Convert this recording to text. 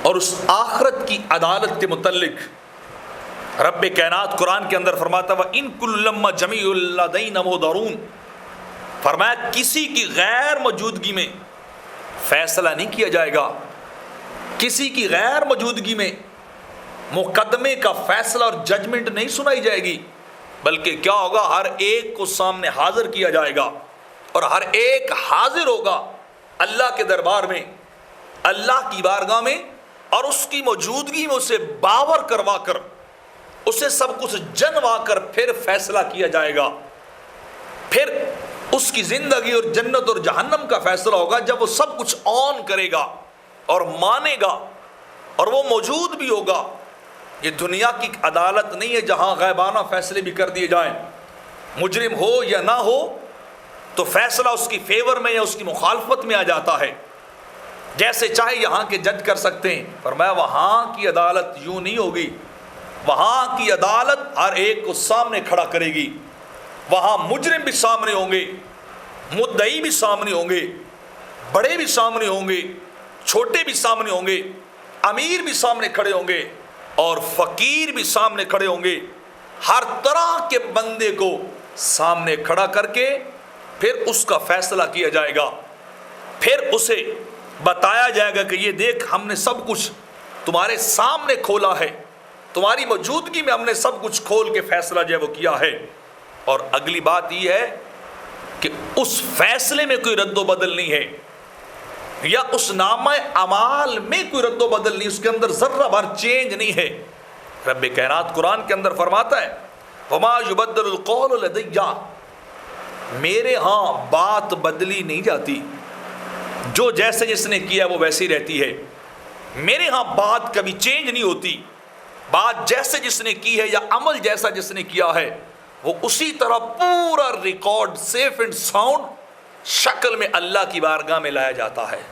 اور اس آخرت کی عدالت کے متعلق رب کائنات قرآن کے اندر فرماتا ہے وَإِن كُلُّ لَمَّا جَمِيعٌ لَّدَيْنَا مُحْضَرُونَ، فرمایا کسی کی غیر موجودگی میں فیصلہ نہیں کیا جائے گا، کسی کی غیر موجودگی میں مقدمے کا فیصلہ اور ججمنٹ نہیں سنائی جائے گی، بلکہ کیا ہوگا، ہر ایک کو سامنے حاضر کیا جائے گا اور ہر ایک حاضر ہوگا اللہ کے دربار میں، اللہ کی بارگاہ میں، اور اس کی موجودگی میں اسے باور کروا کر، اسے سب کچھ جنوا کر پھر فیصلہ کیا جائے گا۔ پھر اس کی زندگی اور جنت اور جہنم کا فیصلہ ہوگا جب وہ سب کچھ آن کرے گا اور مانے گا اور وہ موجود بھی ہوگا۔ یہ دنیا کی عدالت نہیں ہے جہاں غیبانہ فیصلے بھی کر دیے جائیں، مجرم ہو یا نہ ہو تو فیصلہ اس کی فیور میں یا اس کی مخالفت میں آ جاتا ہے، جیسے چاہے یہاں کے جج کر سکتے ہیں۔ فرمایا وہاں کی عدالت یوں نہیں ہوگی، وہاں کی عدالت ہر ایک کو سامنے کھڑا کرے گی، وہاں مجرم بھی سامنے ہوں گے، مدعی بھی سامنے ہوں گے، بڑے بھی سامنے ہوں گے، چھوٹے بھی سامنے ہوں گے، امیر بھی سامنے کھڑے ہوں گے اور فقیر بھی سامنے کھڑے ہوں گے۔ ہر طرح کے بندے کو سامنے کھڑا کر کے پھر اس کا فیصلہ کیا جائے گا، پھر اسے بتایا جائے گا کہ یہ دیکھ ہم نے سب کچھ تمہارے سامنے کھولا ہے، تمہاری موجودگی میں ہم نے سب کچھ کھول کے فیصلہ جو ہے وہ کیا ہے۔ اور اگلی بات یہ ہے کہ اس فیصلے میں کوئی رد و بدل نہیں ہے، یا اس نامہ اعمال میں کوئی رد و بدل نہیں، اس کے اندر ذرہ بھر چینج نہیں ہے۔ رب کائنات قرآن کے اندر فرماتا ہے وَمَا يُبَدَّلُ الْقَوْلُ لَدَيَّ، میرے ہاں بات بدلی نہیں جاتی، جو جیسے جس نے کیا وہ ویسی رہتی ہے، میرے ہاں بات کبھی چینج نہیں ہوتی، بات جیسے جس نے کی ہے یا عمل جیسا جس نے کیا ہے وہ اسی طرح پورا ریکارڈ سیف اینڈ ساؤنڈ شکل میں اللہ کی بارگاہ میں لایا جاتا ہے۔